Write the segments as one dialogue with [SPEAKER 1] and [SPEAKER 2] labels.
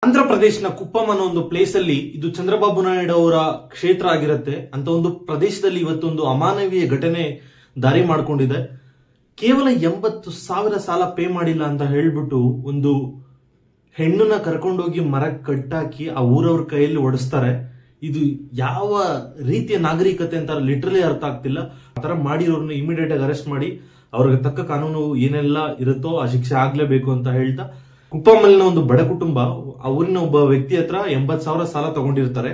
[SPEAKER 1] ಆಂಧ್ರ ಪ್ರದೇಶನ ಕುಪ್ಪಂ ಅನ್ನೋ ಒಂದು ಪ್ಲೇಸ್ ಅಲ್ಲಿ ಇದು ಚಂದ್ರಬಾಬು ನಾಯ್ಡು ಅವರ ಕ್ಷೇತ್ರ ಆಗಿರುತ್ತೆ ಅಂತ ಒಂದು ಪ್ರದೇಶದಲ್ಲಿ ಇವತ್ತೊಂದು ಅಮಾನವೀಯ ಘಟನೆ ದಾರಿ ಮಾಡ್ಕೊಂಡಿದೆ. ಕೇವಲ 80,000 ಸಾಲ ಪೇ ಮಾಡಿಲ್ಲ ಅಂತ ಹೇಳ್ಬಿಟ್ಟು ಒಂದು ಹೆಣ್ಣನ್ನ ಕರ್ಕೊಂಡೋಗಿ ಮರಕ್ಕೆ ಕಟ್ಟಾಕಿ ಆ ಊರವ್ರ ಕೈಯಲ್ಲಿ ಓಡಿಸ್ತಾರೆ. ಇದು ಯಾವ ರೀತಿಯ ನಾಗರಿಕತೆ ಅಂತ ಲಿಟ್ರಲಿ ಅರ್ಥ ಆಗ್ತಿಲ್ಲ. ಆತರ ಮಾಡಿರೋರ್ನ ಇಮಿಡಿಯೇಟ್ ಆಗಿ ಅರೆಸ್ಟ್ ಮಾಡಿ ಅವ್ರಿಗೆ ತಕ್ಕ ಕಾನೂನು ಏನೆಲ್ಲ ಇರುತ್ತೋ ಆ ಶಿಕ್ಷೆ ಆಗ್ಲೇಬೇಕು ಅಂತ ಹೇಳ್ತಾ, ಕುಪ್ಪಂನ ಒಂದು ಬಡ ಕುಟುಂಬ ಆ ಊರಿನ ಒಬ್ಬ ವ್ಯಕ್ತಿ ಹತ್ರ 80,000 ಸಾಲ ತಗೊಂಡಿರ್ತಾರೆ.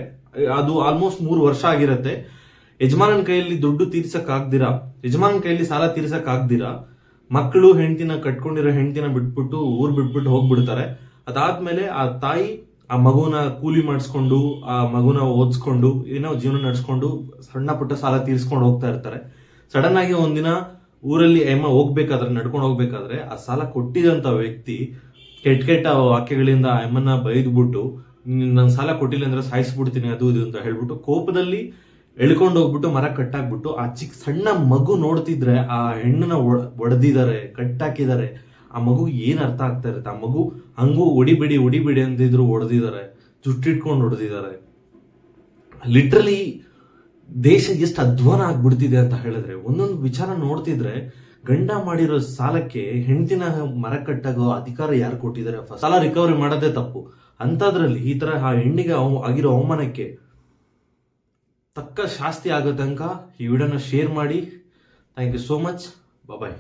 [SPEAKER 1] ಅದು ಆಲ್ಮೋಸ್ಟ್ 3 ವರ್ಷ ಆಗಿರತ್ತೆ. ಯಜಮಾನನ ಕೈಯಲ್ಲಿ ದುಡ್ಡು ಯಜಮಾನನ ಕೈಯಲ್ಲಿ ಸಾಲ ತೀರ್ಸಕ್ ಆಗ್ದಿರಾ ಮಕ್ಕಳು ಹೆಂಡತಿನ ಕಟ್ಕೊಂಡಿರೋ ಹೆಂಡತಿನ ಬಿಟ್ಬಿಟ್ಟು ಊರ್ ಬಿಟ್ಬಿಟ್ಟು ಹೋಗ್ಬಿಡ್ತಾರೆ. ಅದಾದ್ಮೇಲೆ ಆ ತಾಯಿ ಆ ಮಗುನ ಕೂಲಿ ಮಾಡಿಸ್ಕೊಂಡು ಆ ಮಗುನ ಓದಿಸ್ಕೊಂಡು ಏನೋ ಜೀವನ ನಡೆಸ್ಕೊಂಡು ಸಣ್ಣ ಪುಟ್ಟ ಸಾಲ ತೀರ್ಸ್ಕೊಂಡು ಹೋಗ್ತಾ ಇರ್ತಾರೆ. ಸಡನ್ ಆಗಿ ಒಂದಿನ ಊರಲ್ಲಿ ನಡ್ಕೊಂಡು ಹೋಗ್ಬೇಕಾದ್ರೆ ಆ ಸಾಲ ಕೊಟ್ಟಿದಂತ ವ್ಯಕ್ತಿ ಕೆಟ್ಟ ವಾಕ್ಯಗಳಿಂದ ಅಮ್ಮನ್ನ ಬೈದ್ಬಿಟ್ಟು ನನ್ ಸಾಲ ಕೊಟ್ಟಿಲ್ಲ ಅಂದ್ರೆ ಸಾಯಿಸ್ಬಿಡ್ತೀನಿ ಅದು ಇದು ಅಂತ ಹೇಳ್ಬಿಟ್ಟು ಕೋಪದಲ್ಲಿ ಎಳ್ಕೊಂಡು ಹೋಗ್ಬಿಟ್ಟು ಮರ ಕಟ್ಟಾಕ್ಬಿಟ್ಟು ಆ ಸಣ್ಣ ಮಗು ನೋಡ್ತಿದ್ರೆ ಆ ಹೆಣ್ಣನ್ನ ಒಡೆದಿದ್ದಾರೆ, ಕಟ್ಟಾಕಿದ್ದಾರೆ. ಆ ಮಗು ಏನ್ ಅರ್ಥ ಆಗ್ತಾ ಇರುತ್ತೆ? ಆ ಮಗು ಹಂಗೂ ಒಡಿಬಿಡಿ ಅಂತಿದ್ರು ಹೊಡೆದಿದ್ದಾರೆ, ಜುಟ್ಟಿಟ್ಕೊಂಡು ಹೊಡೆದಿದ್ದಾರೆ. ಲಿಟ್ರಲಿ ದೇಶ ಎಷ್ಟು ಅಧ್ವಾನ ಆಗ್ಬಿಡ್ತಿದೆ ಅಂತ ಹೇಳಿದ್ರೆ, ಒಂದೊಂದು ವಿಚಾರ ನೋಡ್ತಿದ್ರೆ ಗಂಡ ಮಾಡಿರೋ ಸಾಲಕ್ಕೆ ಹೆಂಡತಿನ ಮರ ಕಟ್ಟಾಗೋ ಅಧಿಕಾರ ಯಾರು ಕೊಟ್ಟಿದ್ದಾರೆ? ಸಾಲ ರಿಕವರಿ ಮಾಡೋದೇ ತಪ್ಪು. ಅಂತದ್ರಲ್ಲಿ ಈ ತರ ಆ ಹೆಣ್ಣಿಗೆ ಆಗಿರೋ ಅವಮಾನಕ್ಕೆ ತಕ್ಕ ಶಾಸ್ತಿ ಆಗೋ ತನಕ ಈ ವಿಡಿಯೋನ ಶೇರ್ ಮಾಡಿ. Thank you so much. Bye.